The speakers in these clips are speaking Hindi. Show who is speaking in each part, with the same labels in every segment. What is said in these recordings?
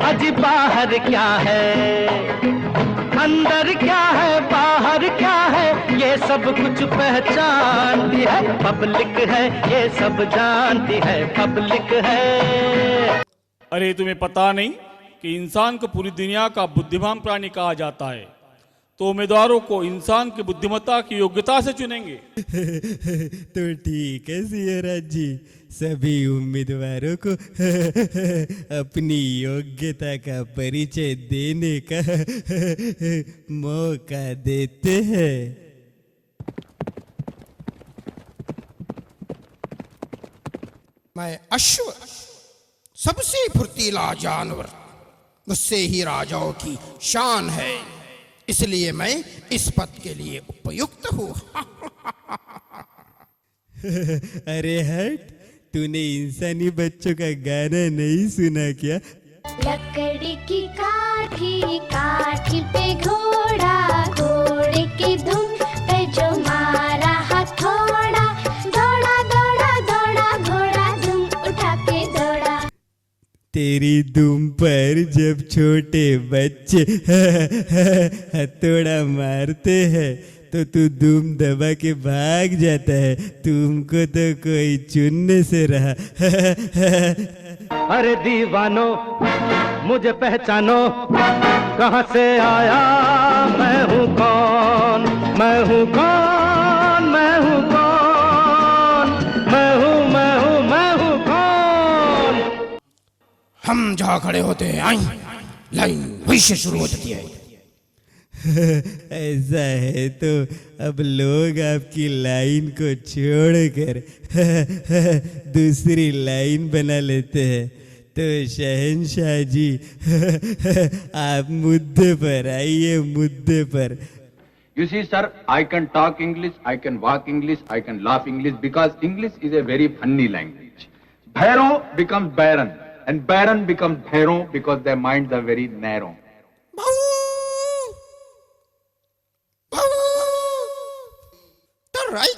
Speaker 1: अजी बाहर क्या है, अंदर क्या है, बाहर क्या है, ये सब कुछ पहचानती है पब्लिक है, ये सब जानती है पब्लिक है।
Speaker 2: अरे तुम्हें पता नहीं कि इंसान को पूरी दुनिया का बुद्धिमान प्राणी कहा जाता है, तो उम्मीदवारों को इंसान की बुद्धिमत्ता की योग्यता से चुनेंगे।
Speaker 3: तो ठीक है सियराज जी, सभी उम्मीदवारों को अपनी योग्यता का परिचय देने का मौका देते हैं।
Speaker 4: मैं अश्व, सबसे फुर्तीला जानवर, मुझसे ही राजाओं की शान है, इसलिए मैं इस पद के लिए उपयुक्त हूँ।
Speaker 3: अरे हट, तूने इंसानी बच्चों का गाना नहीं सुना क्या?
Speaker 5: लकड़ी की काठी, काठी पे घोड़ा, घोड़े की धुन पे जो मारा हथौड़ा, दौड़ा दौड़ा दौड़ा घोड़ा धूम उठा के दौड़ा।
Speaker 3: तेरी दुम पर जब छोटे बच्चे हथौड़ा मारते हैं तो तू दुम दबा के भाग जाता है, तुमको तो कोई चुनने से रहा।
Speaker 1: अरे दीवानो मुझे पहचानो, कहाँ से आया, मैं हूँ कौन, मैं हूँ कौन, मैं हूँ कौन, मैं हूँ मैं हूँ मैं हूँ कौन।
Speaker 4: हम जहाँ खड़े होते हैं आई लाइन वहीं से शुरू हो जाती है।
Speaker 3: ऐसा है तो अब लोग आपकी लाइन को छोड़कर दूसरी लाइन बना लेते हैं। तो शहंशाह जी आप मुद्दे पर आइए, मुद्दे पर।
Speaker 6: You see, sir, I can talk English, I can walk English, I can laugh English, because English is a very funny language. Bhairo becomes Baron, and Baron becomes Bhairo because their minds are very narrow.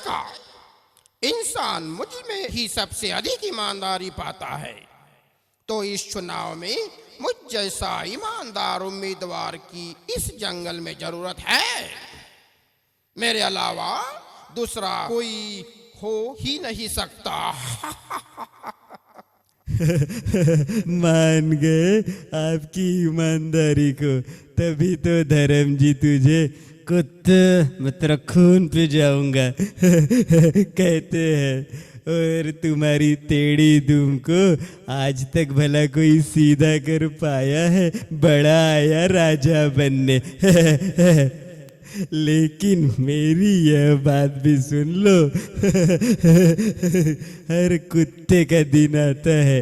Speaker 4: का इंसान मुझ में ही सबसे अधिक ईमानदारी पाता है, तो इस चुनाव में मुझ जैसा ईमानदार उम्मीदवार की इस जंगल में जरूरत है। मेरे अलावा दूसरा कोई हो ही नहीं सकता।
Speaker 3: मान गए आपकी ईमानदारी को, तभी तो धर्म जी तुझे कुत्ते मैं तेरा खून पे जाऊंगा कहते हैं, और तुम्हारी टेढ़ी दुम को आज तक भला कोई सीधा कर पाया है? बड़ा आया राजा बनने। लेकिन मेरी यह बात भी सुन लो, हर कुत्ते का दिन आता है।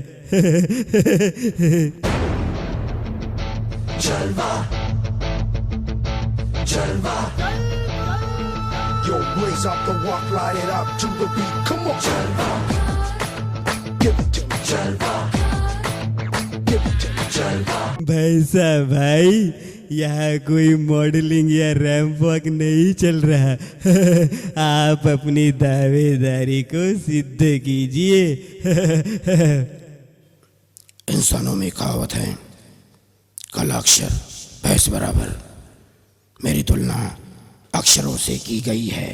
Speaker 7: जलवा Jalva, yo, blaze up the walk, light it up to the beat. Come on, Jalva, give it to me, Jalva, give it to me, Jalva.
Speaker 3: भाई साहब भाई, यहाँ कोई मॉडलिंग या रैंप वॉक नहीं चल रहा। आप अपनी दावेदारी को सिद्ध कीजिए।
Speaker 4: इंसानों में कहावत है, कलाक्षर भैंस बराबर। मेरी तुलना अक्षरों से की गई है,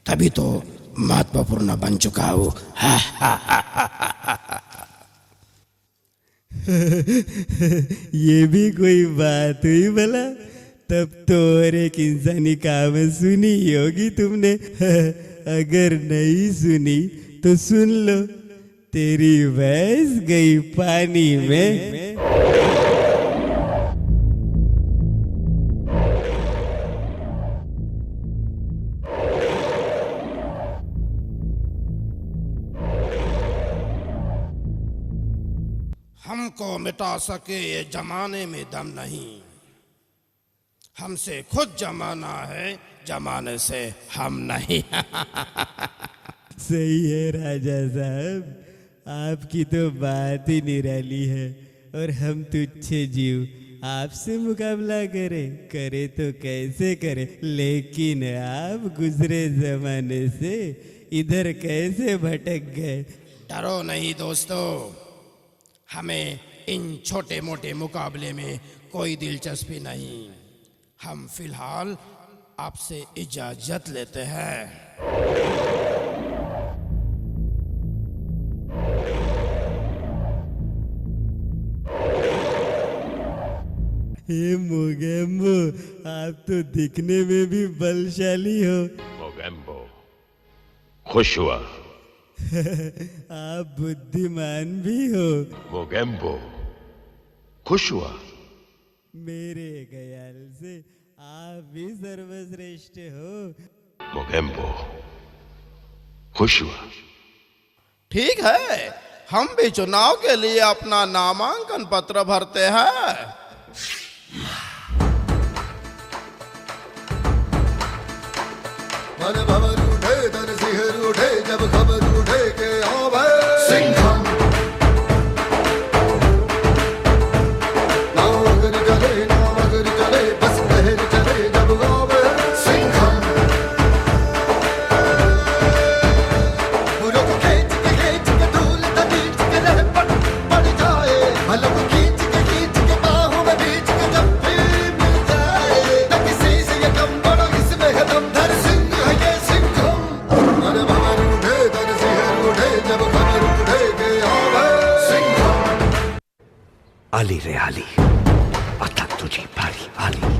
Speaker 4: तभी तो महत्वपूर्ण बन चुका हूँ।
Speaker 3: ये भी कोई बात हुई भला? तब तो और एक इंसानी कहावत सुनी होगी तुमने। अगर नहीं सुनी तो सुन लो, तेरी भैंस गई पानी में।
Speaker 4: हमको मिटा सके ये जमाने में दम नहीं, हमसे खुद जमाना है, जमाने से हम नहीं।
Speaker 3: सही है राजा साहब, आपकी तो बात ही निराली है। और हम तुच्छे जीव आपसे मुकाबला करे तो कैसे करे, लेकिन आप गुजरे जमाने से इधर कैसे भटक गए।
Speaker 4: डरो नहीं दोस्तों, हमें इन छोटे मोटे मुकाबले में कोई दिलचस्पी नहीं। हम फिलहाल आपसे इजाजत लेते हैं।
Speaker 3: हे मोगेम्बो, आप तो दिखने में भी बलशाली हो।
Speaker 8: मोगेम्बो खुश हुआ।
Speaker 3: आप बुद्धिमान भी हो।
Speaker 8: मोगेम्बो खुश हुआ।
Speaker 3: मेरे ख्याल से आप भी सर्वश्रेष्ठ हो।
Speaker 8: मोगेम्बो खुश हुआ।
Speaker 4: ठीक है, हम भी चुनाव के लिए अपना नामांकन पत्र भरते हैं।
Speaker 7: मन भवन उठे तन सिहर उठे जब खबर उठे के आवे सिंघम। ना अगर चले बस लहर चले जब गावे सिंघम। बुरों को खींच के धूल तबीच के रह पड़ जाए। भलों को खींच के बाहों में बीच के जब भी मिल जाए। न किसी से ये कम बड़ा इसमें है दम। धर सिंह है ये सिंघम। मन भवन उठे तन सिहर उठे जब खबर उठे के आवे सिंघम।
Speaker 9: आली रे आली, अतक तुझी भारी आली।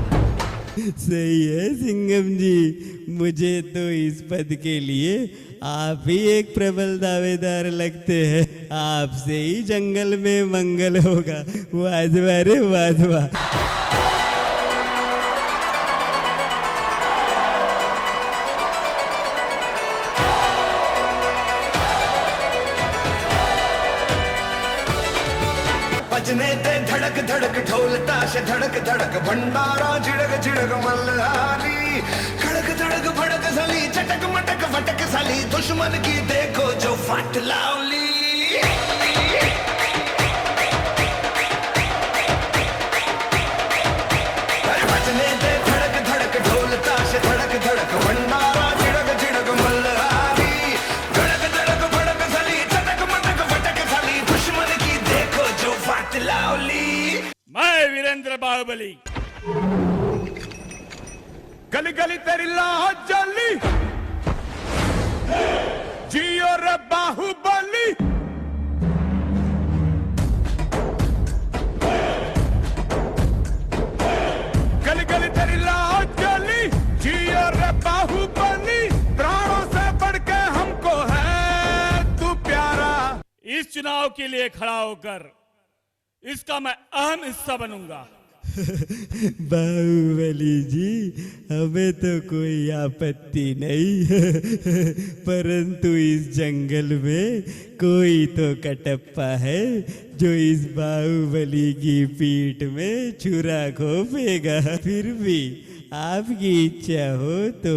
Speaker 3: सही है सिंघम जी, मुझे तो इस पद के लिए आप ही एक प्रबल दावेदार लगते हैं। आपसे ही जंगल में मंगल होगा। वाजवा रे वाजवा।
Speaker 9: बजने दे धड़क धड़क ढोल ताश धड़क धड़क भंडारा झिड़क झिड़क मल्हारी। खड़क धड़क भड़क साली चटक मटक फटक साली दुश्मन की देखो जो फट लावली। बजने दे धड़क धड़क ढोल ताश धड़क धड़क भंडारा झिड़क झिड़क मल्हारी। खड़क धड़क भड़क साली चटक मटक फटक साली दुश्मन की देखो जो फट लावली।
Speaker 2: मैं वीरेंद्र बाहुबली, गली गली तेरी लाह जली, जियो रे बाहुबली। गली गली तेरी लाह जली, जियो रे बाहुबली। प्राणों से बढ़ के हमको है तू प्यारा। इस चुनाव के लिए खड़ा होकर इसका मैं अहम हिस्सा बनूंगा।
Speaker 3: बाहुबली जी, हमें तो कोई आपत्ति नहीं, परंतु इस जंगल में कोई तो कटप्पा है जो इस बाहुबली की पीठ में छुरा घोंपेगा। फिर भी आपकी इच्छा हो तो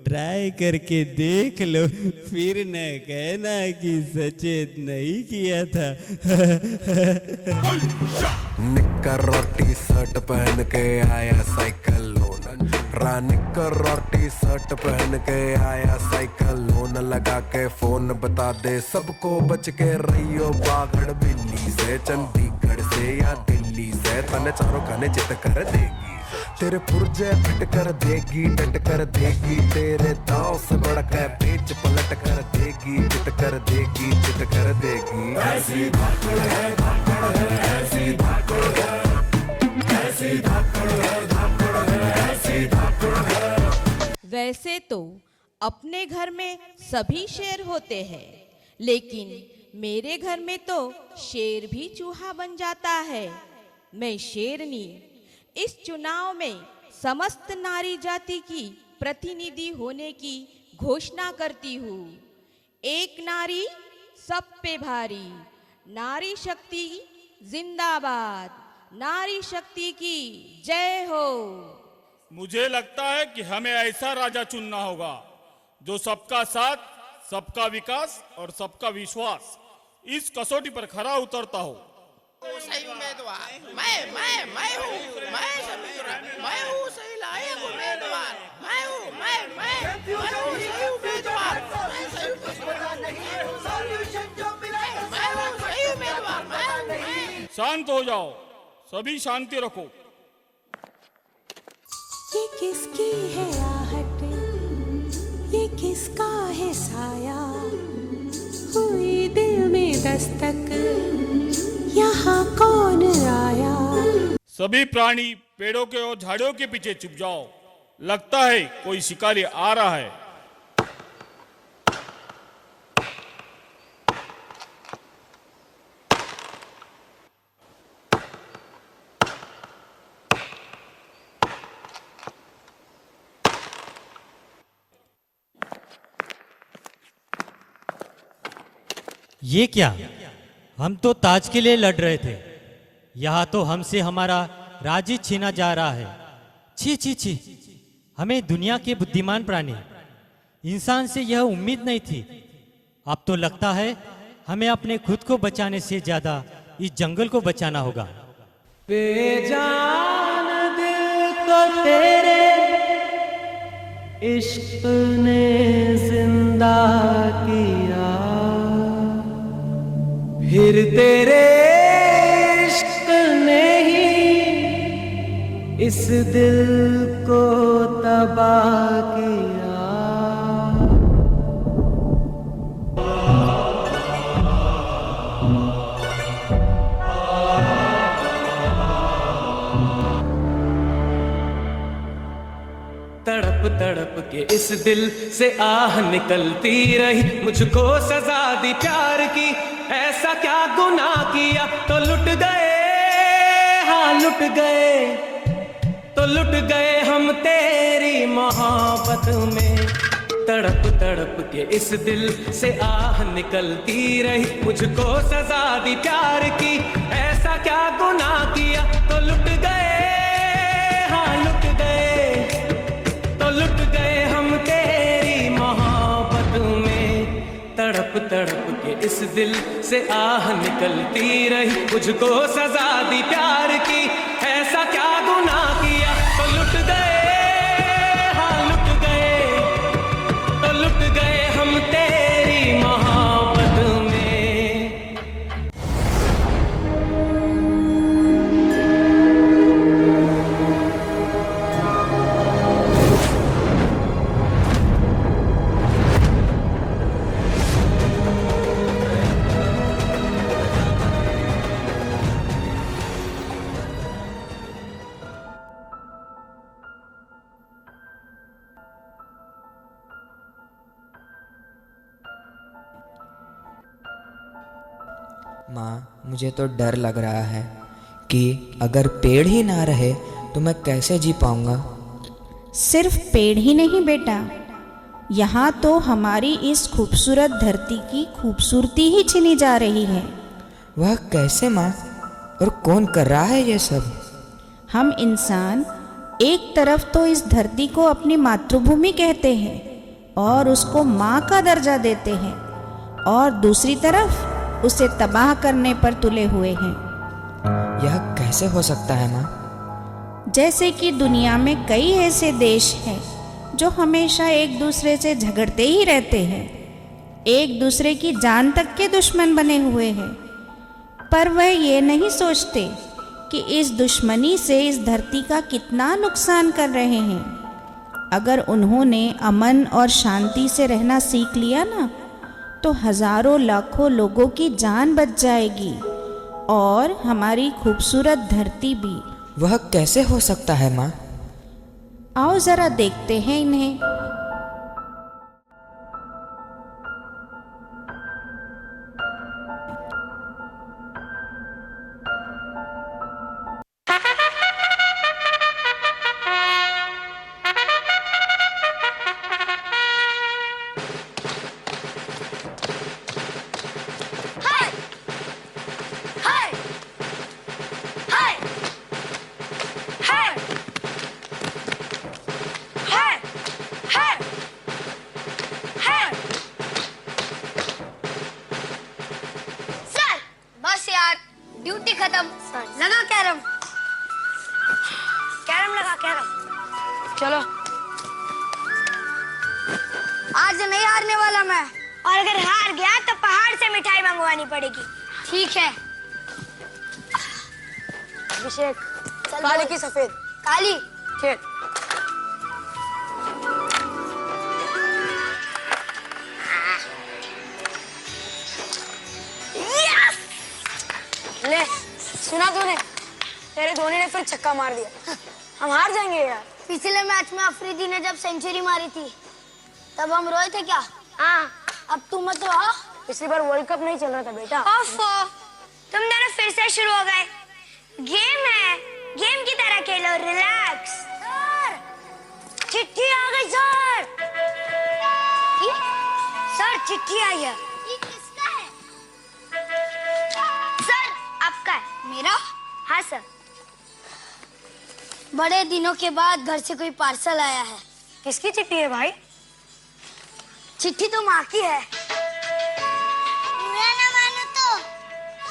Speaker 3: ट्राई करके देख लो, फिर न कहना कि सचेत नहीं किया था।
Speaker 10: निक्कर और टी शर्ट पहन के आया साइकिल लोन। निक्कर और टी शर्ट पहन के आया साइकिल लोन। लगा के फोन बता दे सबको बच के रहियो बागड़ बिल्ली से। चंडीगढ़ से या दिल्ली से तने चारों खाने चित कर देगी। तेरे पुर्जे फिट कर देगी, डट कर देगी। तेरे दाव से बढ़ कर पेच पलट कर देगी। चित कर देगी, चित कर देगी। ऐसी धाकड़ है, धाकड़ है, ऐसी धाकड़ है, ऐसी धाकड़ है, धाकड़ है, ऐसी धाकड़ है।
Speaker 11: वैसे तो अपने घर में सभी शेर होते हैं, लेकिन मेरे घर में तो शेर भी चूहा बन जाता है। मैं शेरनी इस चुनाव में समस्त नारी जाति की प्रतिनिधि होने की घोषणा करती हूँ। एक नारी सब पे भारी, नारी शक्ति जिंदाबाद, नारी शक्ति की जय हो।
Speaker 2: मुझे लगता है कि हमें ऐसा राजा चुनना होगा जो सबका साथ, सबका विकास और सबका विश्वास इस कसौटी पर खरा उतरता हो।
Speaker 4: सही उम्मीदवार मैं हूँ सही लायक उम्मीदवार। मैं हूँ सही उम्मीदवार। मैं हूँ सही उम्मीदवार।
Speaker 2: शांत हो जाओ, सभी शांति रखो।
Speaker 12: ये किसकी है आहट, ये किसका है साया, हुई दिल में दस्तक, यहाँ कौन आया।
Speaker 2: सभी प्राणी पेड़ों के और झाड़ियों के पीछे छुप जाओ, लगता है कोई शिकारी आ रहा है।
Speaker 3: ये क्या? हम तो ताज के लिए लड़ रहे थे, यहाँ तो हमसे हमारा राज्य छीना जा रहा है। छी छी छी, हमें दुनिया के बुद्धिमान प्राणी इंसान से यह उम्मीद नहीं थी। अब तो लगता है हमें अपने खुद को बचाने से ज्यादा इस जंगल को बचाना होगा।
Speaker 12: बेजान दिल को तेरे इश्क ने जिंदा किया, फिर तेरे इश्क ने ही इस दिल को तबाह किया। तड़प तड़प के इस दिल से आह निकलती रही, मुझको सजा दी प्यार की, ऐसा क्या गुनाह किया तो लुट गए, हाँ लुट गए, तो लुट गए हम तेरी मोहब्बत में। तड़प तड़प के इस दिल से आह निकलती रही, मुझको सजा दी प्यार की, ऐसा क्या गुनाह किया तो लुट गए, हाँ लुट गए, तो लुट गए हम तेरी मोहब्बत में। तड़प तड़प के इस दिल से आह निकलती रही, मुझको सजा दी प्यार की, ऐसा क्या गुनाह किया तो लुट गए, हाँ लुट गए, तो लुट गए हम तेरी मोहब्बत में।
Speaker 13: माँ, मुझे तो डर लग रहा है कि अगर पेड़ ही ना रहे तो मैं कैसे जी पाऊंगा।
Speaker 11: सिर्फ पेड़ ही नहीं बेटा, यहाँ तो हमारी इस खूबसूरत धरती की खूबसूरती ही छिनी जा रही है।
Speaker 13: वह कैसे माँ, और कौन कर रहा है ये सब?
Speaker 11: हम इंसान एक तरफ तो इस धरती को अपनी मातृभूमि कहते हैं और उसको माँ का दर्जा देते हैं, और दूसरी तरफ उसे तबाह करने पर तुले हुए हैं।
Speaker 13: यह कैसे हो सकता है माँ?
Speaker 11: जैसे कि दुनिया में कई ऐसे देश हैं जो हमेशा एक दूसरे से झगड़ते ही रहते हैं, एक दूसरे की जान तक के दुश्मन बने हुए हैं, पर वह ये नहीं सोचते कि इस दुश्मनी से इस धरती का कितना नुकसान कर रहे हैं। अगर उन्होंने अमन और शांति से रहना सीख लिया ना, तो हजारों लाखों लोगों की जान बच जाएगी और हमारी खूबसूरत धरती भी।
Speaker 13: वह कैसे हो सकता है माँ?
Speaker 11: आओ जरा देखते हैं इन्हें।
Speaker 5: ड्यूटी खत्म, लगा कैरम, कैरम लगा कैरम। चलो, आज नहीं हारने वाला मैं, और अगर हार गया तो पहाड़ से मिठाई मंगवानी पड़ेगी। ठीक है। अभिषेक काली की सफेद? काली। खेल। ले सुना तूने, तेरे धोनी ने फिर छक्का मार दिया। हम हार जाएंगे यार। पिछले मैच में अफरीदी ने जब सेंचुरी मारी थी तब हम रोए थे क्या? हाँ, अब तू मत रो। पिछली बार वर्ल्ड कप नहीं चल रहा था बेटा। तुम दोनों फिर से शुरू हो गए। गेम है, गेम की तरह खेलो, रिलैक्स। सर, चिट्ठी आ गई सर। सर चिट्ठी आई है। ये किसका है? सर आपका है। मेरा? हाँ सर। बड़े दिनों के बाद घर से कोई पार्सल आया है। किसकी चिट्ठी है भाई? चिट्ठी तो माँ की है। ना मानो तो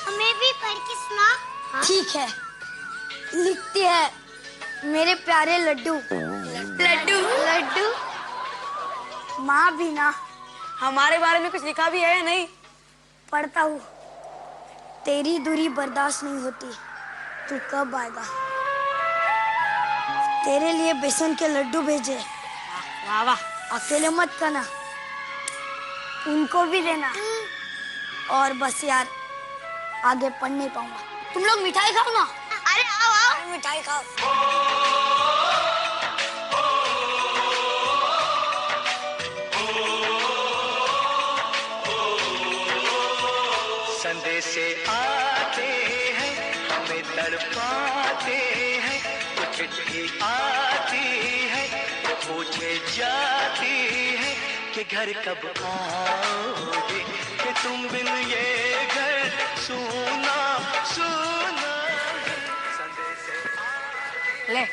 Speaker 5: हमें भी पढ़ के सुना। हाँ? ठीक है। लिखती है, मेरे प्यारे लड्डू। लड्डू लड्डू। माँ भी ना। हमारे बारे में कुछ लिखा भी है या नहीं? पढ़ता हूँ। तेरी दूरी बर्दाश्त नहीं होती, तू कब आएगा? तेरे लिए बेसन के लड्डू भेजे। वाह वाह। अकेले मत करना, उनको भी देना। और बस यार, आगे पढ़ नहीं पाऊंगा। तुम लोग मिठाई खाओ ना। अरे आओ आओ, मिठाई खाओ।
Speaker 9: संदेशे आते हैं, हमें तड़पाते हैं। कुछ चिट्ठी आती है तो पूछे जाती है कि घर कब आओगे, कि तुम बिन ये घर सुना सुना।
Speaker 5: ले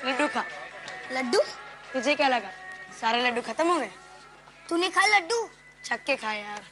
Speaker 5: लड्डू खा। लड्डू? तुझे क्या लगा सारे लड्डू खत्म हो गए? तूने खा लड्डू? छक्के खाए यार।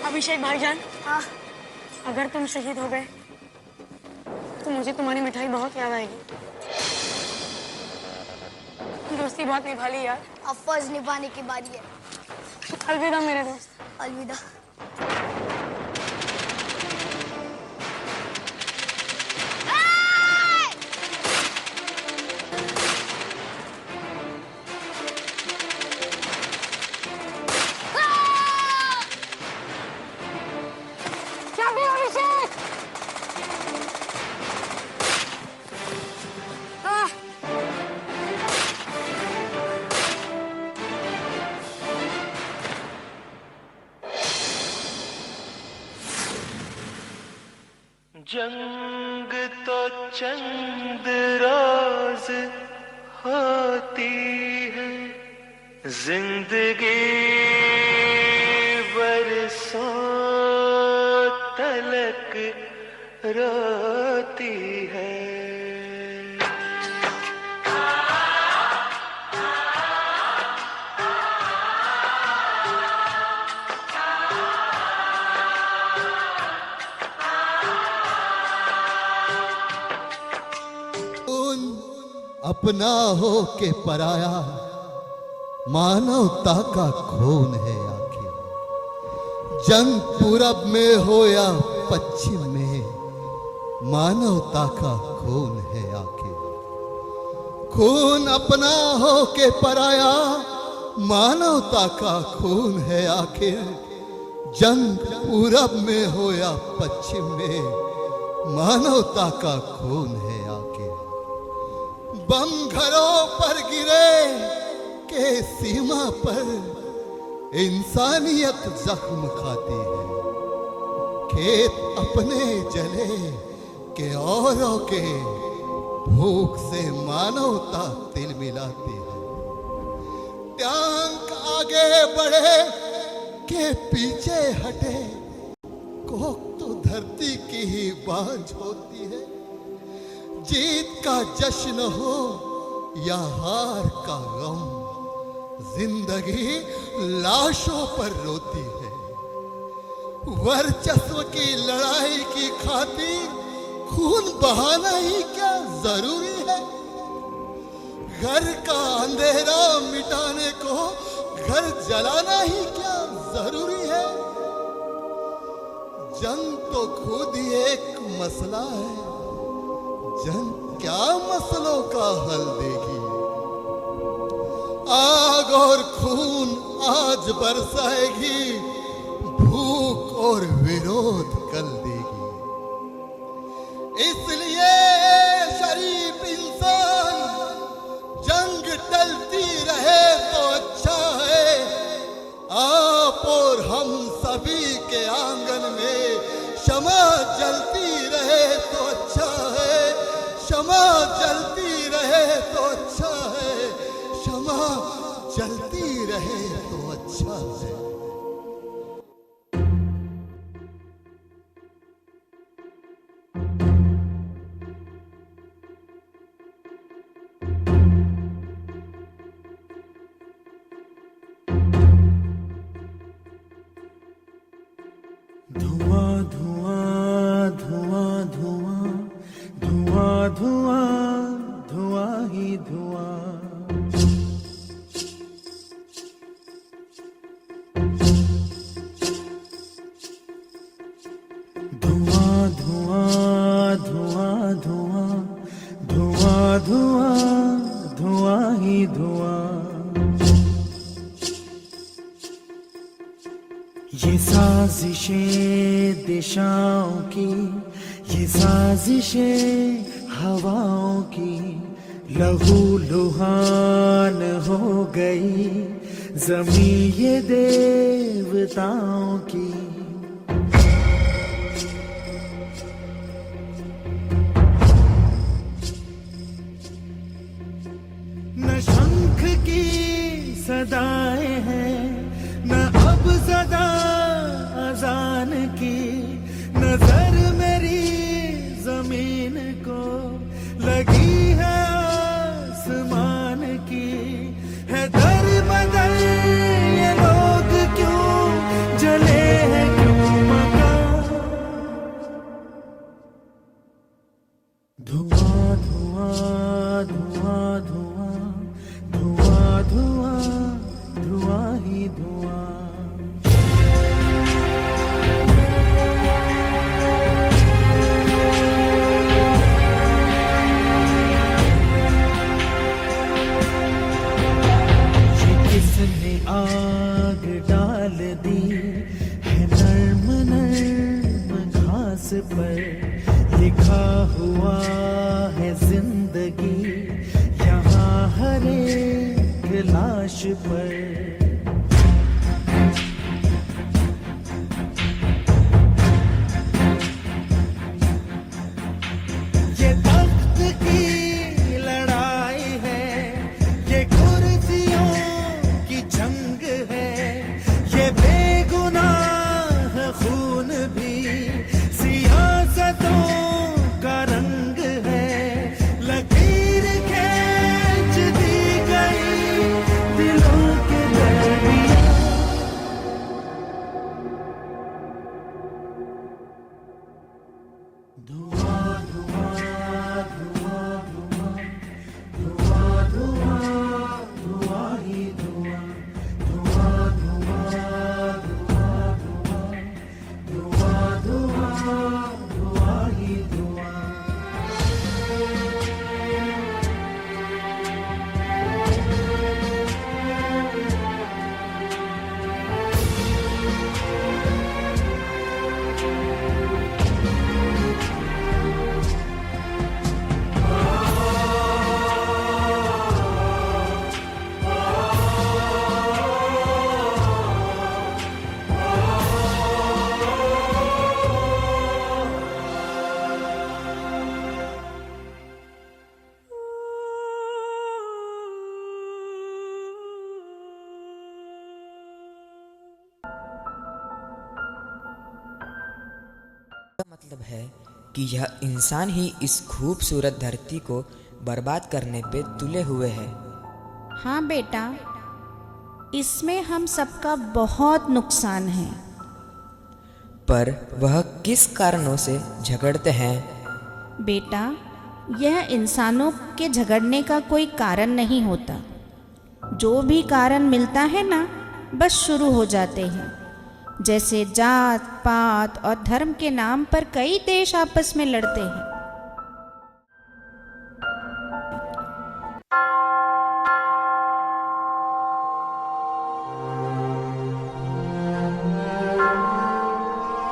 Speaker 5: अभिषेक भाईजान। हाँ? अगर तुम शहीद हो गए तो मुझे तुम्हारी मिठाई बहुत याद आएगी। दोस्ती बहुत निभा ली यार। अब फर्ज निभाने की बारी है। अलविदा मेरे दोस्त। अलविदा।
Speaker 9: जंग तो चंद रोज होती है, जिंदगी बरसों तलक रोती है।
Speaker 7: अपना हो के पराया, मानवता का खून है आखिर। जंग पूरब में हो या पश्चिम में, मानवता का खून है आखिर। खून अपना हो के पराया, मानवता का खून है आखिर। जंग पूरब में हो या पश्चिम में, मानवता का खून है आखिर। बम घरों पर गिरे के सीमा पर इंसानियत जख्म खाती है। खेत अपने जले के औरों के भूख से मानवता तिल मिलाती है। टैंक आगे बढ़े के पीछे हटे कोक तो धरती की ही बांझ होती है। जीत का जश्न हो या हार का गम, जिंदगी लाशों पर रोती है। वर्चस्व की लड़ाई की खातिर खून बहाना ही क्या जरूरी है? घर का अंधेरा मिटाने को घर जलाना ही क्या जरूरी है? जंग तो खुद ही एक मसला है, जंग क्या मसलों का हल देगी? आग और खून आज बरसाएगी, भूख और विरोध कल देगी। इसलिए शरीफ इंसान, जंग टलती रहे तो अच्छा है। आप और हम सभी के आंगन में शमा जलती रहे तो अच्छा है। शमा जलती रहे तो अच्छा है। शमा जलती रहे तो अच्छा है।
Speaker 3: धुआं धुआं धुआं धुआं धुआं धुआं धुआं ही धुआं। धुआं धुआं धुआं धुआं धुआं धुआं धुआं ही धुआं। ये साजिशें दिशाओं की, ये साजिशें हवाओं की, लहू लुहान हो गई जमीन ये देवताओं की। न शंख की सदाएं हैं, न अब सदा अजान की। नजर मेरी जमीन को लगी है आसमान की। है दर बदर ये लोग क्यों जले हैं, क्यों मकान। धुआं धुआं धुआं धुआं धुआं धुआं धुआं ही धुआं। ये किसने आग डाल दी है नर्म नर्म घास पर। लिखा हुआ है जिंदगी यहाँ हर एक लाश पर। ये तख्त की लड़ाई है, ये कुर्सियों की जंग है। ये बेगुनाह खून भी सियासतों का रंग है। लकीर खींच दी गई दिलों के दरिया। धुआं धुआं धुआं धुआं धुआं धुआं धुआं ही धुआं। धुआं धुआं धुआं धुआं धुआं
Speaker 13: मतलब है कि यह इंसान ही इस खूबसूरत धरती को बर्बाद करने पे तुले हुए है।
Speaker 14: हाँ बेटा, इसमें हम सबका बहुत नुकसान है।
Speaker 13: पर वह किस कारणों से झगड़ते हैं?
Speaker 14: बेटा, यह इंसानों के झगड़ने का कोई कारण नहीं होता। जो भी कारण मिलता है ना, बस शुरू हो जाते हैं। जैसे जात पात और धर्म के नाम पर कई देश आपस में लड़ते हैं।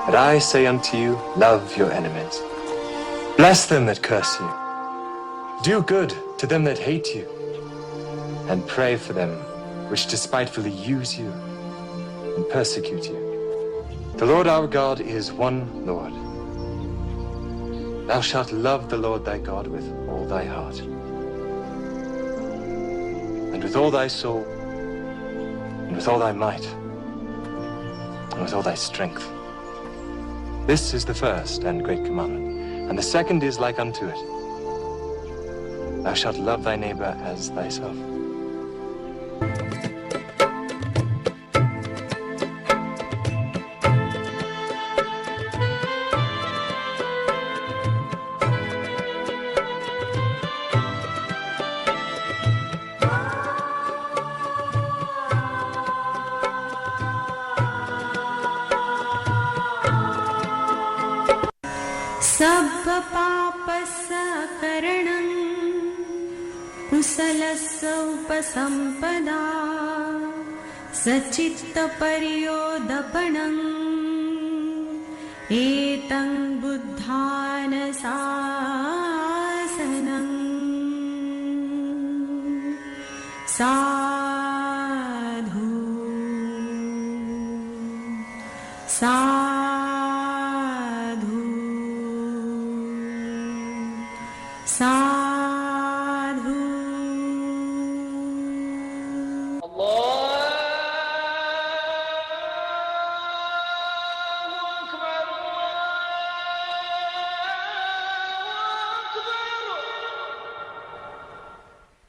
Speaker 15: But I say unto you, love your enemies. Bless them that curse you. Do good to them that hate you. And pray for them which despitefully use you and persecute you. The Lord our God is one Lord. Thou shalt love the Lord thy God with all thy heart, and with all thy soul, and with all thy might, and with all thy strength. This is the first and great commandment, and the second is like unto it. Thou shalt love thy neighbor as thyself.
Speaker 16: सब पापसकरणं कुशलस्य उपसम्पदा सचित्तपर्योदपणम् एतं बुद्धानशासनम् साधु साधु साधु।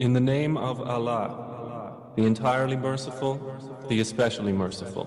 Speaker 17: In the name of Allah, the entirely merciful, the especially merciful.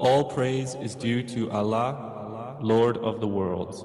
Speaker 17: All praise is due to Allah, Lord of the worlds.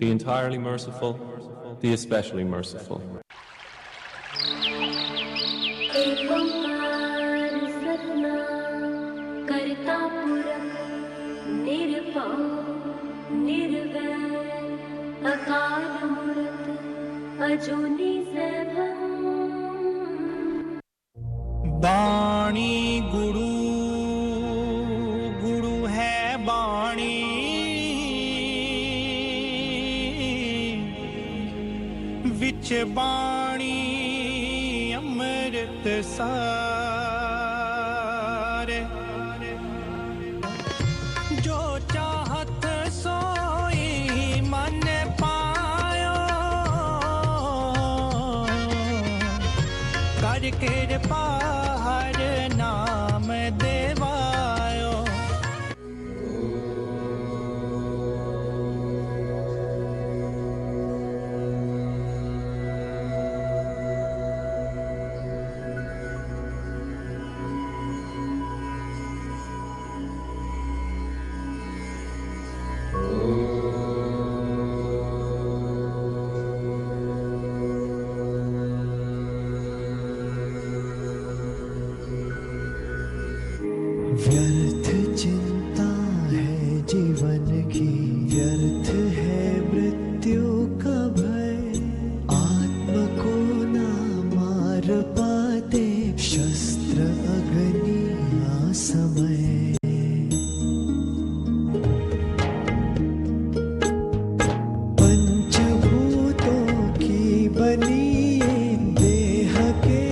Speaker 17: The entirely merciful, the especially merciful.
Speaker 16: करता पुरख निरपौ निर्वैर अकाल मूरत अजूनी सैभं।
Speaker 18: बाणी गुरु गुरु है बाणी, विच बाणी अमृत सार। जो चाहत सोई मन पायो, कर कृपा हर नाम देवायो।
Speaker 7: व्यर्थ चिंता है जीवन की, व्यर्थ है मृत्यु का भय। आत्म को ना मार पाते शस्त्र अग्नि असमय। पंचभूतों की बनी देह के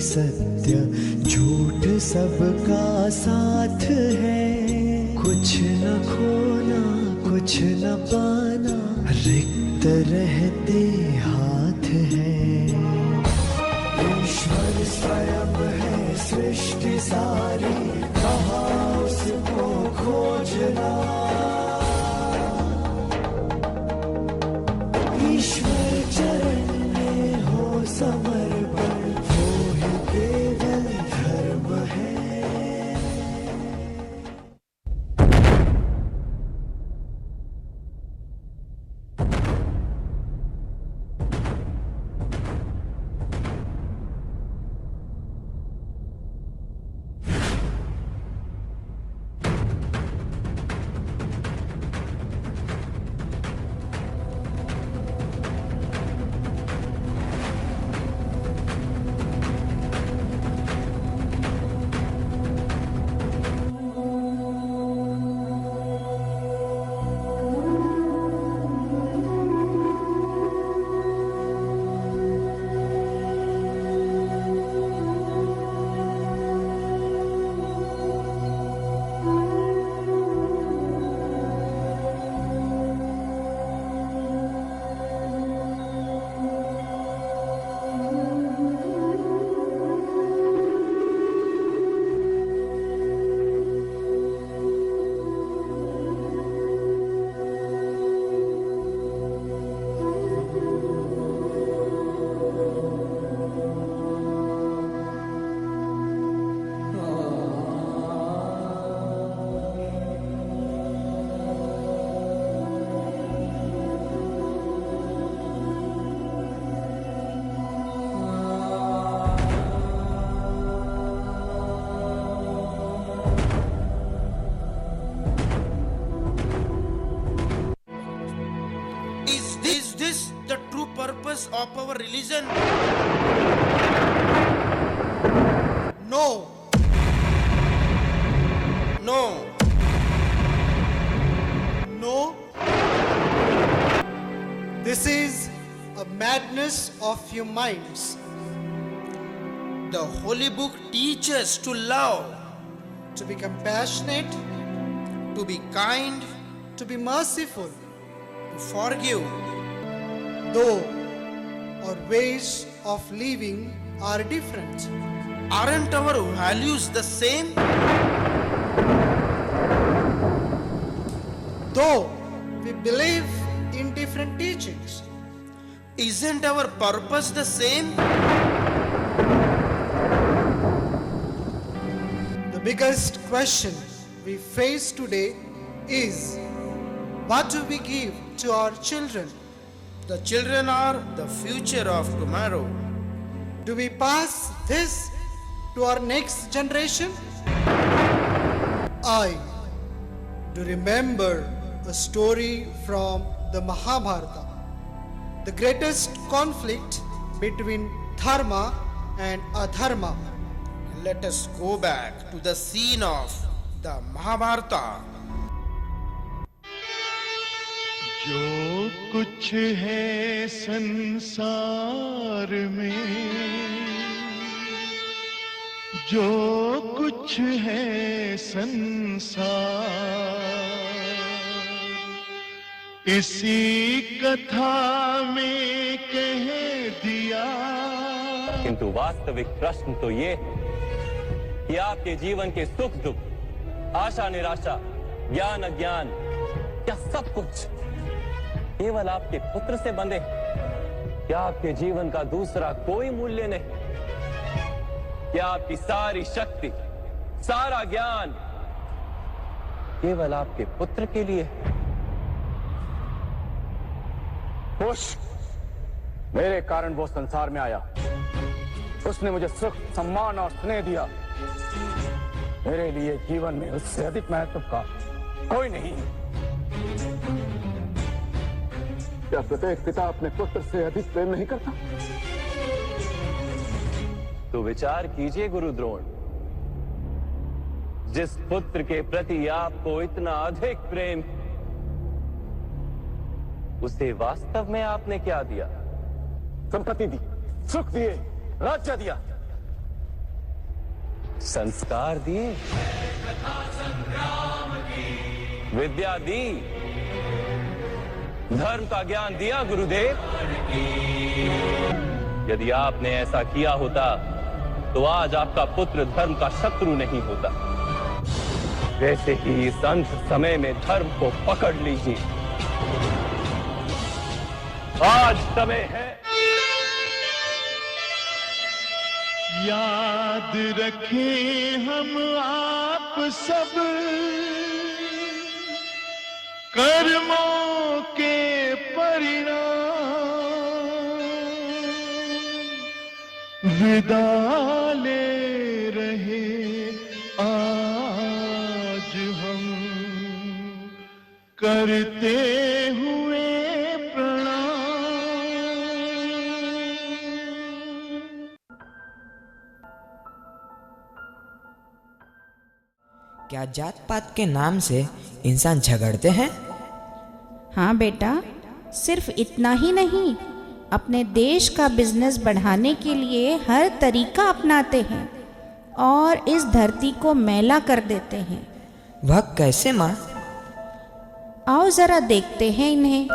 Speaker 18: सत्य झूठ सबका साथ है। कुछ न खोना कुछ न पाना रिक्त रहते हाथ है। ईश्वर स्वयं है सृष्टि सारी, कहाँ उसको खोजना। ईश्वर चरण में हो समर्पण, वो ही केवल धर्म है।
Speaker 4: Is this the true purpose of our religion? No. No.
Speaker 18: No. This is a madness of your minds.
Speaker 4: The holy book teaches to love,
Speaker 18: To be compassionate,
Speaker 4: to be kind,
Speaker 18: to be merciful,
Speaker 4: to forgive.
Speaker 18: though our ways of living are different.
Speaker 4: Aren't our values the same?
Speaker 18: Though we believe in different teachings,
Speaker 4: Isn't our purpose the same?
Speaker 18: the biggest question we face today is, what do we give to our children?
Speaker 4: The children are the future of tomorrow.
Speaker 18: Do we pass this to our next generation? I do remember a story from the Mahabharata, the greatest conflict between dharma and adharma.
Speaker 4: Let us go back to the scene of the Mahabharata.
Speaker 19: जो कुछ है संसार में, जो कुछ है संसार, इसी कथा में कह दिया।
Speaker 20: किंतु वास्तविक प्रश्न तो ये कि आपके जीवन के सुख दुख, आशा निराशा, ज्ञान अज्ञान, क्या सब कुछ केवल आपके पुत्र से बंधे? क्या आपके जीवन का दूसरा कोई मूल्य नहीं? क्या आपकी सारी शक्ति, सारा ज्ञान केवल आपके पुत्र के लिए?
Speaker 21: खुश, मेरे कारण वो संसार में आया। उसने मुझे सुख, सम्मान और स्नेह दिया। मेरे लिए जीवन में उससे अधिक महत्व का कोई नहीं। क्या प्रत्येक पिता अपने पुत्र से अधिक प्रेम नहीं करता?
Speaker 20: तो विचार कीजिए गुरु द्रोण, जिस पुत्र के प्रति आपको इतना अधिक प्रेम, उसे वास्तव में आपने क्या दिया?
Speaker 21: संपत्ति दी, सुख दिए, राज्य दिया।
Speaker 20: संस्कार दिए, विद्या दी, धर्म का ज्ञान दिया गुरुदेव। यदि आपने ऐसा किया होता तो आज आपका पुत्र धर्म का शत्रु नहीं होता। वैसे ही इस अंत समय में धर्म को पकड़ लीजिए। आज समय है।
Speaker 19: याद रखें हम आप सब कर्मों के परिणाम, विदा ले रहे आज हम करते हुए
Speaker 13: क्या जात पात के नाम से इंसान झगड़ते हैं?
Speaker 14: हाँ बेटा, सिर्फ इतना ही नहीं, अपने देश का बिजनेस बढ़ाने के लिए हर तरीका अपनाते हैं और इस धरती को मैला कर देते हैं।
Speaker 13: वह कैसे माँ?
Speaker 14: आओ जरा देखते हैं इन्हें।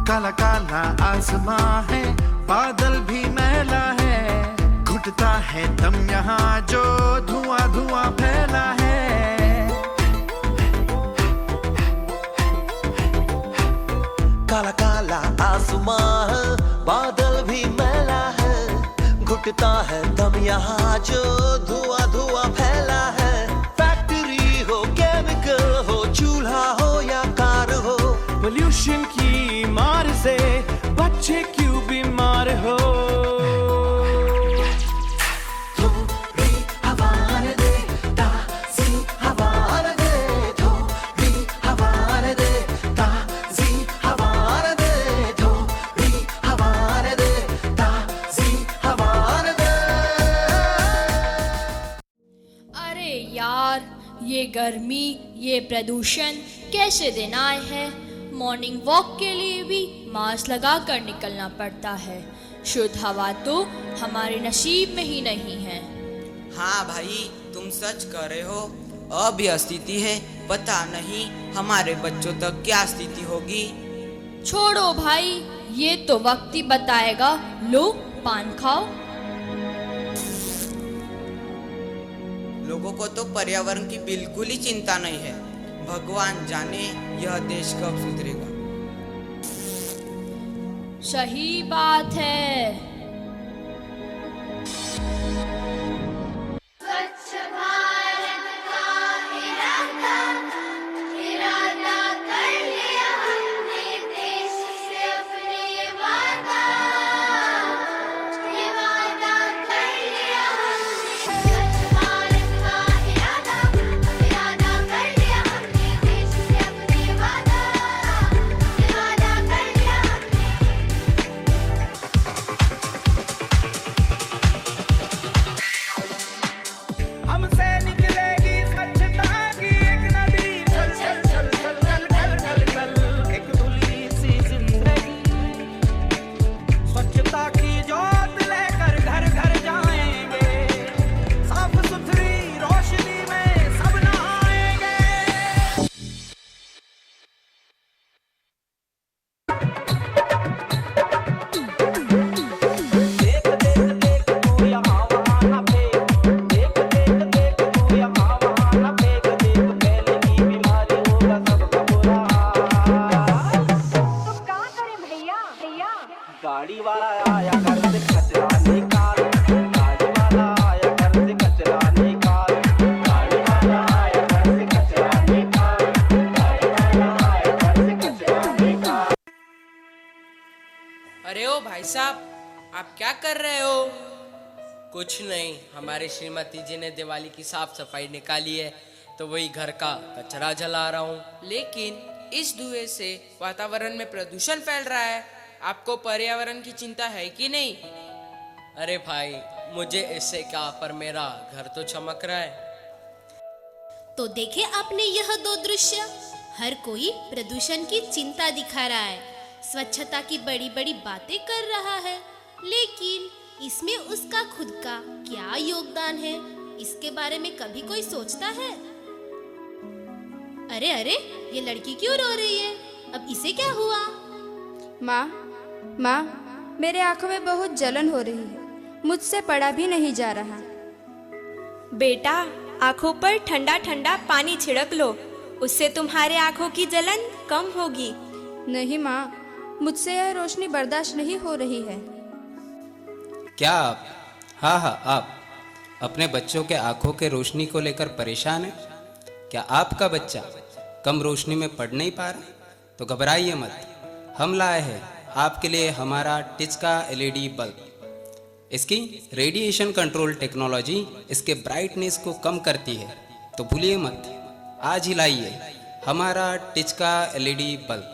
Speaker 9: काला काला आसमां है, बादल भी मैला है, घुटता है दम यहाँ जो धुआं धुआं फैला है।
Speaker 7: काला काला आसमां है, बादल भी मैला है, घुटता है दम यहाँ जो धुआं धुआं फैला है। फैक्ट्री हो, केमिकल हो, चूल्हा हो या कार हो,
Speaker 12: पोल्यूशन की मार से बच्चे क्यों बीमार हो।
Speaker 7: थोड़ी हवा दे, ताज़ी हवा दे, थोड़ी हवा दे, ताज़ी हवा दे, थोड़ी हवा दे, ताज़ी हवा दे।
Speaker 1: अरे यार, ये गर्मी, ये प्रदूषण कैसे दिन आए हैं। मॉर्निंग वॉक के लिए भी मास्क लगा कर निकलना पड़ता है। शुद्ध हवा तो हमारे नसीब में ही नहीं है।
Speaker 13: हाँ भाई, तुम सच कह रहे हो। अब यह स्थिति है, पता नहीं हमारे बच्चों तक क्या स्थिति होगी।
Speaker 1: छोड़ो भाई, ये तो वक्त ही बताएगा। लो पान खाओ।
Speaker 13: लोगों को तो पर्यावरण की बिल्कुल ही चिंता नहीं है। भगवान जाने यह देश कब सुधरेगा।
Speaker 1: सही बात है।
Speaker 5: स्वच्छ भारत का इरादा कर लिया हमने, देश से अपने वादा कर लिया हमने। स्वच्छ भारत का इरादा कर लिया हमने, देश से अपने वादा कर लिया हमने।
Speaker 9: हमसे निकलेगी स्वच्छता की एक नदी, चल चल चल चल चल चल चल चल, एक धुली सी जिंदगी। स्वच्छता की जोत लेकर घर घर जाएंगे, साफ सुथरी रोशनी में सब नहाएंगे। गाड़ी वाला आया घर से कचरा निकाल, गाड़ी वाला आया घर से कचरा निकाल, गाड़ी वाला आया घर से कचरा निकाल, गाड़ी वाला आया घर से कचरा निकाल।
Speaker 13: अरे ओ भाई साहब, आप क्या कर रहे हो?
Speaker 6: कुछ नहीं, हमारी श्रीमती जी ने दिवाली की साफ सफाई निकाली है तो वही घर का कचरा जला रहा हूँ।
Speaker 8: लेकिन इस धुएं से वातावरण में प्रदूषण फैल रहा है, आपको पर्यावरण की चिंता है कि नहीं?
Speaker 6: अरे भाई, मुझे इससे क्या, पर मेरा घर तो चमक रहा है।
Speaker 1: तो देखे आपने यह दो दृश्य, हर कोई प्रदूषण की चिंता दिखा रहा है, स्वच्छता की बड़ी बड़ी बातें कर रहा है, लेकिन इसमें उसका खुद का क्या योगदान है, इसके बारे में कभी कोई सोचता है? अरे अरे, ये लड़की क्यों रो रही है? अब इसे क्या हुआ?
Speaker 22: माँ, मेरे आंखों में बहुत जलन हो रही है, मुझसे पढ़ा भी नहीं जा रहा।
Speaker 23: बेटा, आंखों पर ठंडा ठंडा पानी छिड़क लो, उससे तुम्हारे आंखों की जलन कम होगी।
Speaker 22: नहीं माँ, मुझसे यह रोशनी बर्दाश्त नहीं हो रही है।
Speaker 24: क्या आप, हाँ आप अपने बच्चों के आंखों के रोशनी को लेकर परेशान हैं? क्या आपका बच्चा कम रोशनी में पढ़ नहीं पा रहा? तो घबराइए मत, हम लाए हैं आपके लिए हमारा टिचका LED बल्ब। इसकी रेडिएशन कंट्रोल टेक्नोलॉजी इसके ब्राइटनेस को कम करती है, तो भूलिए मत, आज ही लाइए हमारा टिचका LED बल्ब।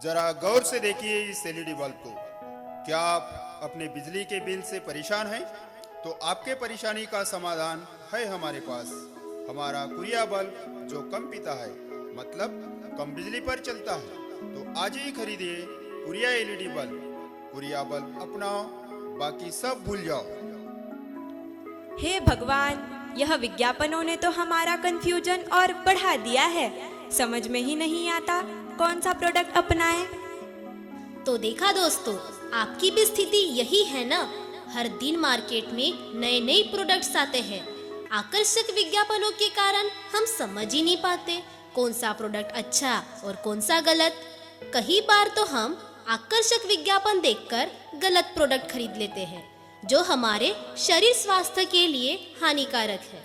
Speaker 25: जरा गौर से देखिए इस LED बल्ब को। क्या आप अपने बिजली के बिल से परेशान हैं? तो आपके परेशानी का समाधान है हमारे पास। हमारा कुरिया बल्ब जो कम पीता है, मतलब कम बिजली पर चलता है। तो आज ही खरीदिए कुरिया LED बल्ब। कुरिया बल्ब अपनाओ, बाकी सब भूल जाओ।
Speaker 23: हे भगवान, यह विज्ञापनों ने तो हमारा कंफ्यूजन और बढ़ा दिया है, समझ में ही नहीं आता कौन सा प्रोडक्ट अपनाएं।
Speaker 1: तो देखा दोस्तों, आपकी भी स्थिति यही है ना? हर दिन मार्केट में नए नए प्रोडक्ट्स आते हैं। आकर्षक विज्ञापनों के कारण हम समझ ही नहीं पाते कौन सा प्रोडक्ट अच्छा और कौन सा गलत। कई बार तो हम आकर्षक विज्ञापन देखकर गलत प्रोडक्ट खरीद लेते हैं, जो हमारे शरीर स्वास्थ्य के लिए हानिकारक है।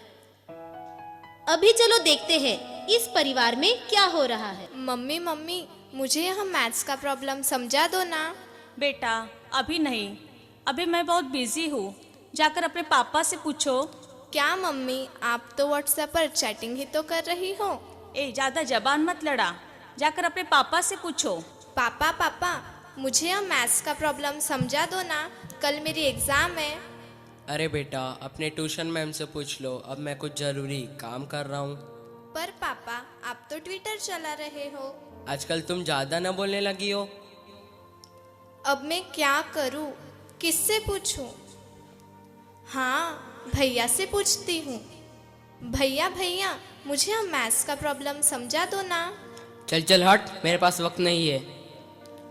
Speaker 1: अभी चलो देखते हैं इस परिवार में क्या हो रहा है।
Speaker 26: मम्मी, मुझे यह मैथ्स का प्रॉब्लम समझा दो ना।
Speaker 27: बेटा, अभी नहीं, अभी मैं बहुत बिजी हूँ, जाकर अपने पापा से पूछो।
Speaker 26: क्या मम्मी, आप तो व्हाट्सएप पर चैटिंग ही तो कर रही हो।
Speaker 27: ज्यादा जबान मत लड़ा, जाकर अपने पापा से पूछो।
Speaker 26: पापा, मुझे यह मैथ्स का प्रॉब्लम समझा दो ना, कल मेरी एग्जाम है।
Speaker 6: अरे बेटा, अपने ट्यूशन मैम से पूछ लो, अब मैं कुछ जरूरी काम कर रहा हूँ।
Speaker 26: पर पापा, आप तो ट्विटर चला रहे हो।
Speaker 6: आजकल तुम ज्यादा न बोलने लगी हो।
Speaker 26: अब मैं क्या करूं? किससे पूछूं? हाँ, भैया से पूछती हूँ। भैया, मुझे हम मैथ्स का प्रॉब्लम समझा दो ना।
Speaker 6: चल हट, मेरे पास वक्त नहीं है।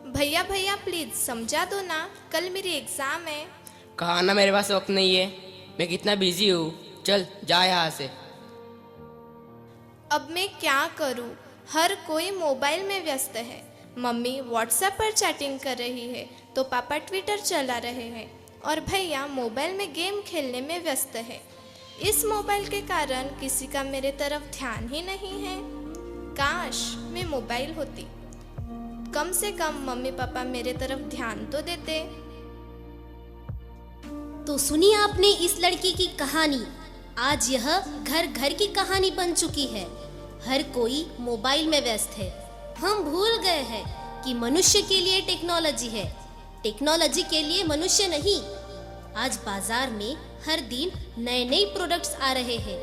Speaker 26: भैया प्लीज समझा दो ना, कल मेरी एग्जाम है।
Speaker 6: कहा ना मेरे पास वक्त नहीं है, मैं कितना बिजी हूँ। चल जा यहाँ से।
Speaker 26: अब मैं क्या करूं? हर कोई मोबाइल में व्यस्त है। मम्मी व्हाट्सएप पर चैटिंग कर रही है, तो पापा ट्विटर चला रहे हैं, और भैया मोबाइल में गेम खेलने में व्यस्त है। इस मोबाइल के कारण किसी का मेरे तरफ ध्यान ही नहीं है। काश मैं मोबाइल होती, कम से कम मम्मी पापा मेरे तरफ ध्यान तो देते।
Speaker 1: तो सुनिए आपने इस लड़की की कहानी। आज यह घर घर की कहानी बन चुकी है। हर कोई मोबाइल में व्यस्त है। हम भूल गए हैं कि मनुष्य के लिए टेक्नोलॉजी है, टेक्नोलॉजी के लिए मनुष्य नहीं। आज बाजार में हर दिन नए नए प्रोडक्ट्स आ रहे हैं।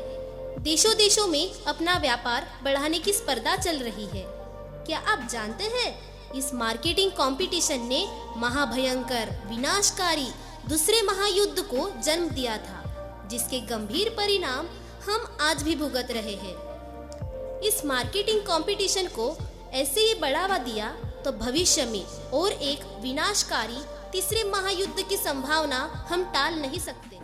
Speaker 1: देशों में अपना व्यापार बढ़ाने की स्पर्धा चल रही है। क्या आप जानते हैं, इस मार्केटिंग कंपटीशन ने महाभयंकर विनाशकारी दूसरे महायुद्ध को जन्म दिया था, जिसके गंभीर परिणाम हम आज भी भुगत रहे हैं। इस मार्केटिंग कंपटीशन को ऐसे ही बढ़ावा दिया तो भविष्य में और एक विनाशकारी तीसरे महायुद्ध की संभावना हम टाल नहीं सकते।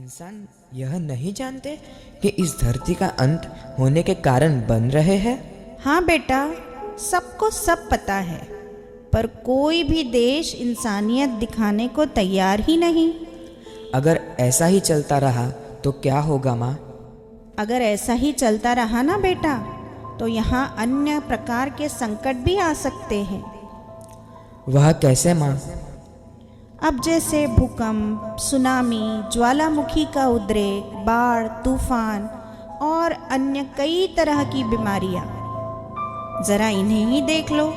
Speaker 13: इंसान यह नहीं जानते कि इस धरती का अंत होने के कारण बन रहे हैं?
Speaker 14: हाँ बेटा, सबको सब पता है, पर कोई भी देश इंसानियत दिखाने को तैयार ही नहीं।
Speaker 13: अगर ऐसा ही चलता रहा तो क्या होगा माँ?
Speaker 14: अगर ऐसा ही चलता रहा ना बेटा, तो यहाँ अन्य प्रकार के संकट भी आ सकते हैं।
Speaker 13: वह कैसे माँ?
Speaker 14: अब जैसे भूकंप, सुनामी, ज्वालामुखी का उद्रेक, बाढ़, तूफान और अन्य कई तरह की बीमारियां। जरा इन्हें ही देख लो।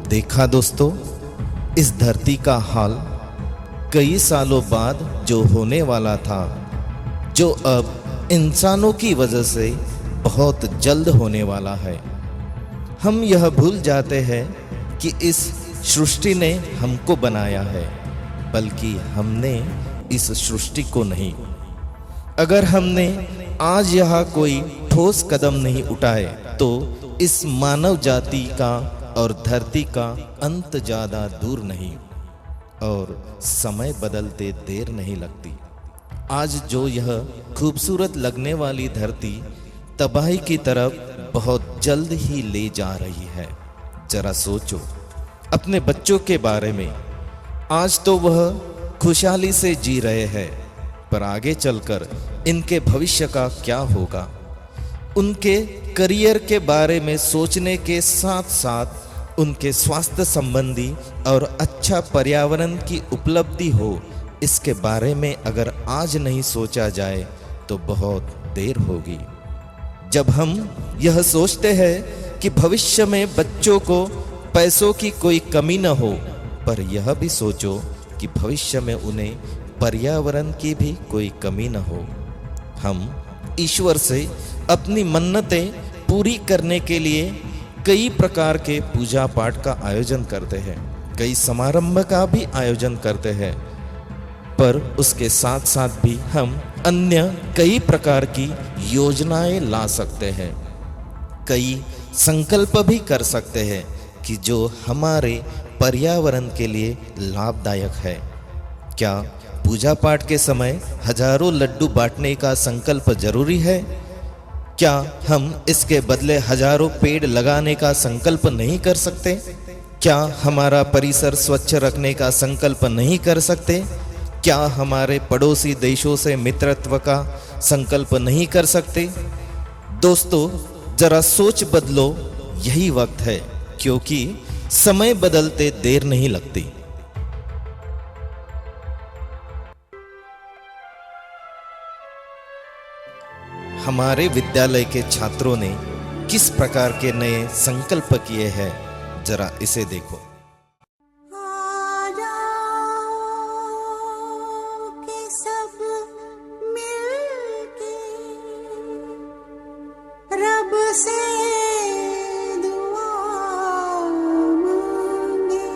Speaker 2: देखा दोस्तों, इस धरती का हाल कई सालों बाद जो होने वाला था, जो अब इंसानों की वजह से बहुत जल्द होने वाला है। हम यह भूल जाते हैं कि इस सृष्टि ने हमको बनाया है, बल्कि हमने इस सृष्टि को नहीं। अगर हमने आज यहाँ कोई ठोस कदम नहीं उठाए तो इस मानव जाति का और धरती का अंत ज़्यादा दूर नहीं, और समय बदलते देर नहीं लगती। आज जो यह खूबसूरत लगने वाली धरती तबाही की तरफ बहुत जल्द ही ले जा रही है। जरा सोचो अपने बच्चों के बारे में। आज तो वह खुशहाली से जी रहे हैं, पर आगे चलकर इनके भविष्य का क्या होगा? उनके करियर के बारे में सोचने के साथ साथ उनके स्वास्थ्य संबंधी और अच्छा पर्यावरण की उपलब्धि हो, इसके बारे में अगर आज नहीं सोचा जाए तो बहुत देर होगी। जब हम यह सोचते हैं कि भविष्य में बच्चों को पैसों की कोई कमी न हो, पर यह भी सोचो कि भविष्य में उन्हें पर्यावरण की भी कोई कमी न हो। हम ईश्वर से अपनी मन्नतें पूरी करने के लिए कई प्रकार के पूजा पाठ का आयोजन करते हैं, कई समारंभ का भी आयोजन करते हैं, पर उसके साथ साथ भी हम अन्य कई प्रकार की योजनाएं ला सकते हैं, कई संकल्प भी कर सकते हैं कि जो हमारे पर्यावरण के लिए लाभदायक है। क्या पूजा पाठ के समय हजारों लड्डू बांटने का संकल्प जरूरी है? क्या हम इसके बदले हजारों पेड़ लगाने का संकल्प नहीं कर सकते? क्या हमारा परिसर स्वच्छ रखने का संकल्प नहीं कर सकते? क्या हमारे पड़ोसी देशों से मित्रत्व का संकल्प नहीं कर सकते? दोस्तों, जरा सोच बदलो, यही वक्त है, क्योंकि समय बदलते देर नहीं लगती। हमारे विद्यालय के छात्रों ने किस प्रकार के नए संकल्प किए हैं, जरा इसे देखो।
Speaker 3: सब मिलके रब से दुआ मांगे,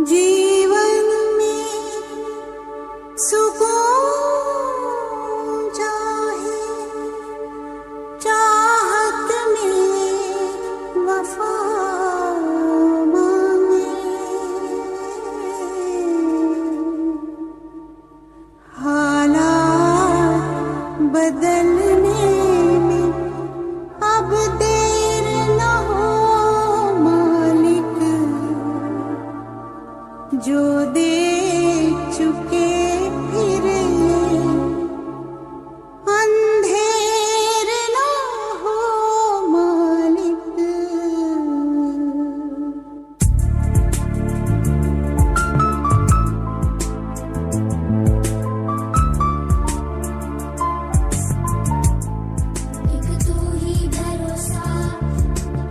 Speaker 3: जीवन में सुकून चाहे, चाहत में वफा मांगे। हालात बदलने में अब देर न हो मालिक, जो दे चुके फिर अंधेर न हो मालिक। एक तू ही भरोसा,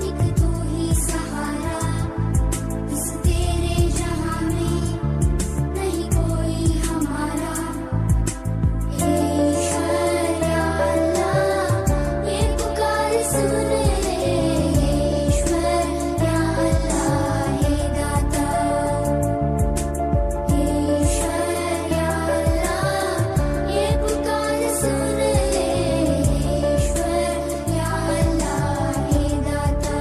Speaker 3: एक तू ही सहारा, इस तेरे जहां में नहीं कोई हमारा। हे ईश्वर या अल्लाह, ये पुकार सुन ले, ईश्वर या अल्लाह, हे दाता। हे ईश्वर या अल्लाह, ये पुकार सुन ले, ईश्वर या अल्लाह, हे दाता।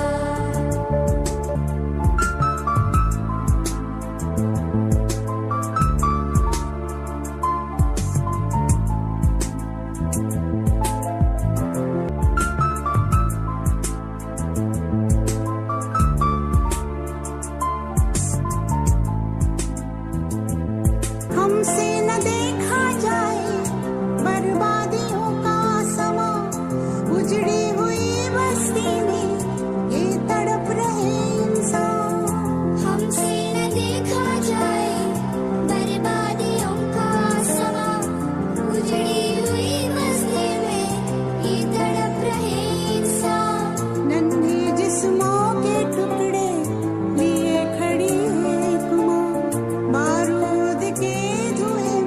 Speaker 3: हमसे न देखा जाए बर्बादियों का समा, उजड़ी हुई बस्ती में ये तड़प रहे इंसान। हमसे न देखा जाए बर्बादियों का समा, उजड़ी हुई बस्ती में ये तड़प रहे इंसान। नन्हे जिस्मों के टुकड़े लिए खड़ी है एक माँ, बारूद के धुएं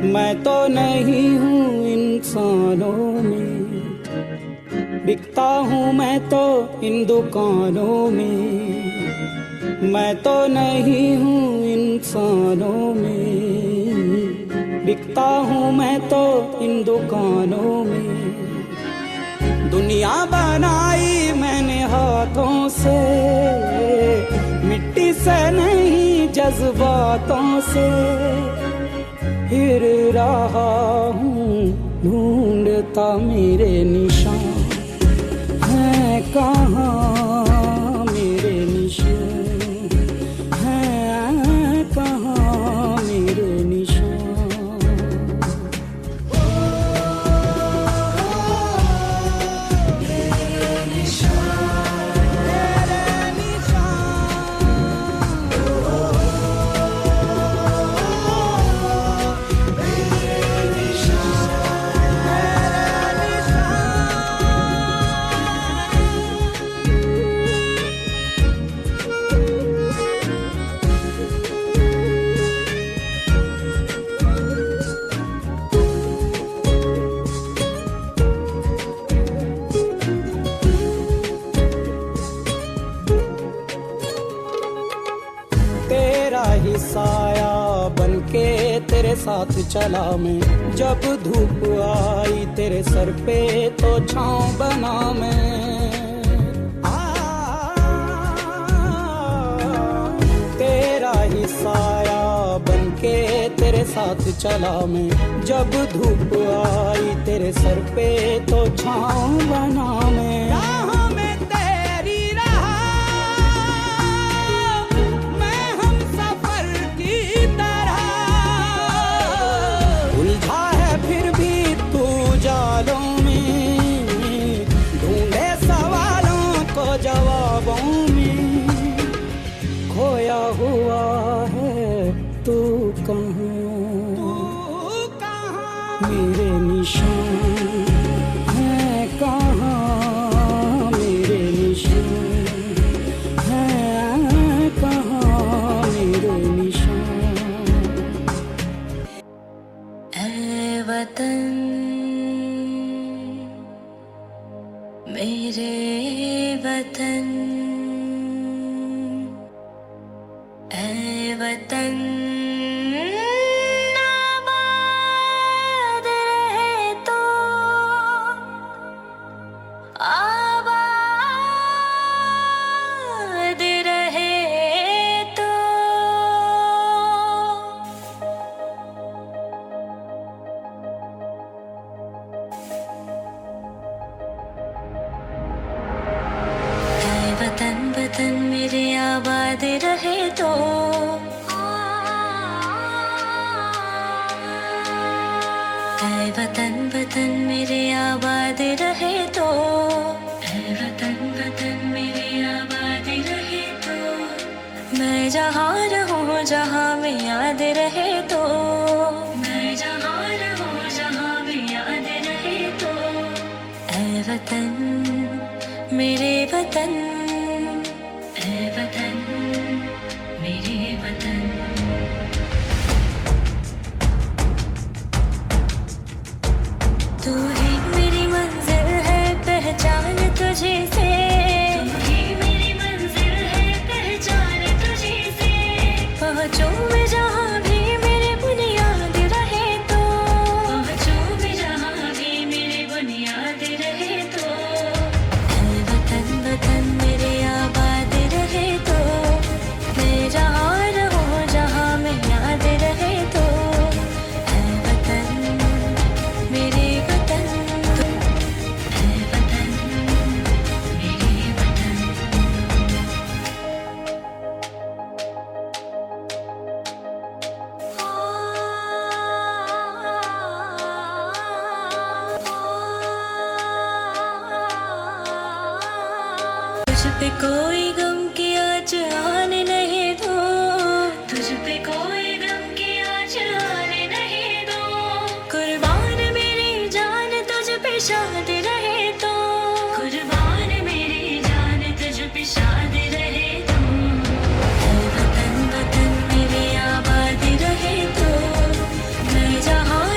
Speaker 4: मैं तो नहीं हूँ इंसानों में, बिकता हूँ मैं तो इन दुकानों में। मैं तो नहीं हूँ इंसानों में, बिकता हूँ मैं तो इन दुकानों में। दुनिया बनाई मैंने हाथों से, मिट्टी से नहीं जज्बातों से। फिर रहा हूँ ढूंढता मेरे निशान हैं कहाँ, मेरे निशान हैं कहाँ, मेरे निशान। साया बनके तेरे साथ चला मैं, जब धूप आई तेरे सर पे तो छाँव बना मैं। तेरा ही साया बनके तेरे साथ चला मैं, जब धूप आई तेरे सर पे तो छाँव बना मैं। जवाबों में खोया हुआ है तू कहाँ, मेरे निशान हैं कहाँ, मेरे निशान हैं कहाँ, मेरे निशान।
Speaker 10: ऐ वतन मेरे वतन, ऐ वतन आबाद रहे तो, आबाद रहे तो। वतन वतन मेरे आबाद रहे तो, ऐ वतन वतन मेरे आबाद रहे तो, ऐ वतन वतन मेरे आबाद रहे तो। मैं जहाँ रहूँ जहाँ में याद रहे तो, मैं जहाँ रहूँ जहाँ में याद रहे तो। ऐ वतन मेरे वतन, ऐ वतन मेरे वतन। तू ही मेरी मंजिल है पहचान तुझे से, तू ही मेरी मंजिल है पहचान तुझे से। पहुँचूं मैं जहाँ भी मेरे बुनियाद रहे तो, पहुँचूं मैं जहाँ भी मेरे बुनियाद रहे तो। वतन मेरे आबाद रहे तो, मैं जहाँ रहूँ जहाँ में याद रहे तो। ऐ वतन मेरे वतन, ऐ वतन मेरे वतन। तुझ पे कोई गम की आँच आने नहीं दो, तुझ पे कोई गम की आँच आने नहीं दो। कुर्बान मेरी जान तुझ पे शाद रहे तो, कुर्बान मेरी जान तुझ पे शाद रहे तो। ऐ वतन वतन मेरे आबाद रहे तो, मैं जहाँ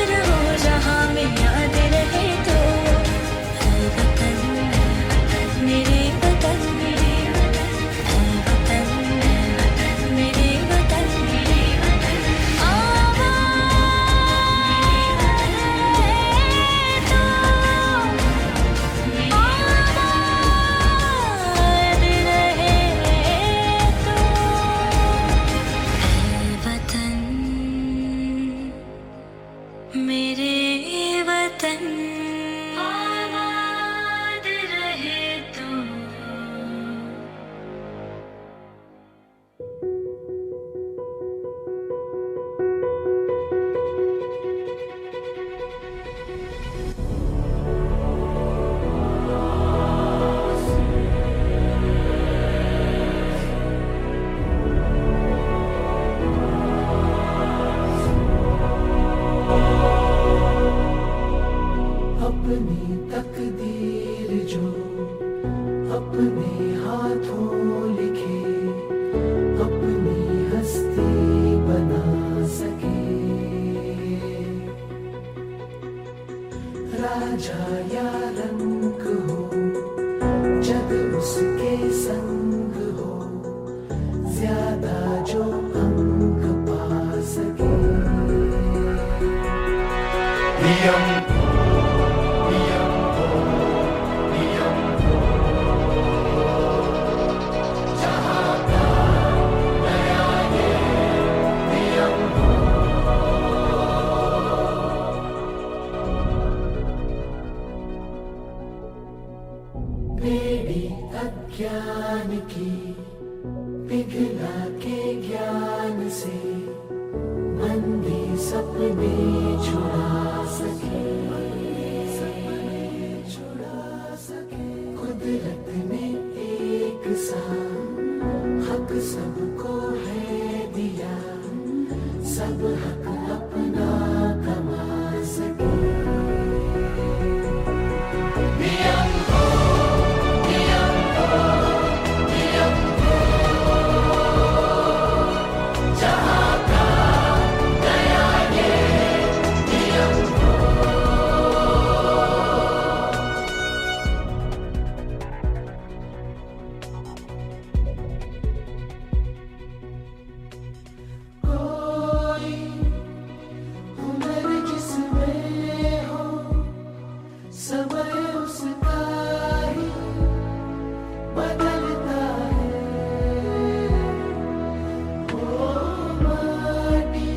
Speaker 9: राजा या रंग हो, जग उसके संग हो, ज्यादा जो अंक पा सके। नियम नियम हो, नियम हो, जहाँ का नया ये नियम हो। बेड़ी अज्ञान की पिघला के ज्ञान से मंदी सपने छुड़ा सके, कुदरत ने एक सा हक सबको है दिया, सब हक अपना कमा सके। नियम हो, नियम हो, नियम हो, जहाँ का नया ये नियम हो। कोई हुनर जिसमें हो, समय उसका ही बदलता है। वो माटी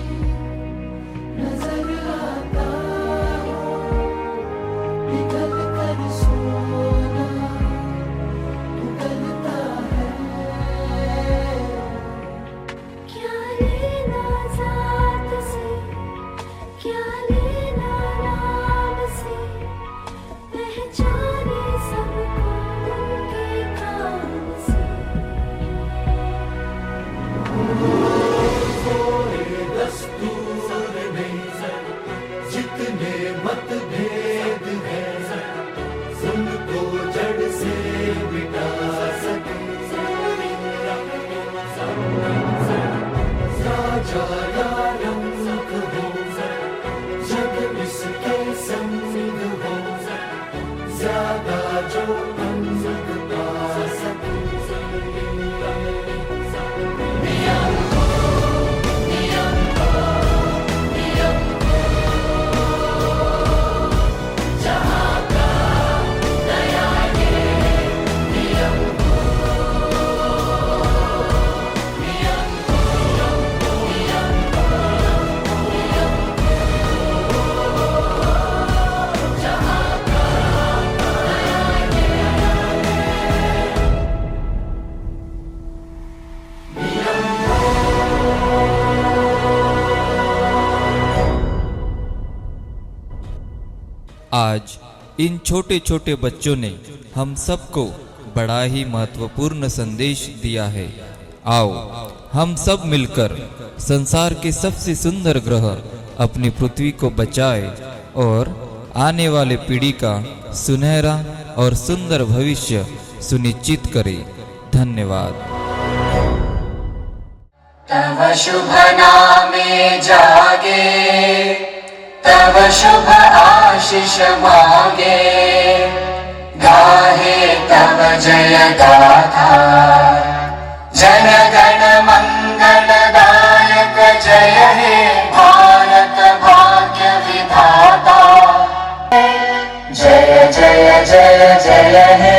Speaker 9: नजर आता हो, पिघल कर सोना उगलता है।
Speaker 10: क्या लेना जात से, क्या लेना नाम से, पहचाने सबको उनके काम से।
Speaker 9: कोई दस्तूर नहीं, जितने मतभेद हैं उनको जड़ से मिटा सके। राजा या रंग हो, जग इसके संग हो, ज्यादा जो अंग पा सके। नियम हो, नियम हो, नियम हो, जहाँ का नया ये नियम हो। नियम हो, नियम हो, नियम हो, जहाँ का नया ये
Speaker 11: आज इन छोटे छोटे बच्चों ने हम सबको बड़ा ही महत्वपूर्ण संदेश दिया है। आओ हम सब मिलकर संसार के सबसे सुंदर ग्रह अपनी पृथ्वी को बचाए और आने वाले पीढ़ी का सुनहरा और सुंदर भविष्य सुनिश्चित करें। धन्यवाद।
Speaker 9: तव शुभ नामे जागे, तव शुभ आशीष मांगे, गाहे तव जय गाथा। जन गण मंगलदायक जय हे भारत भाग्य विधाता। जय जय जय जय हे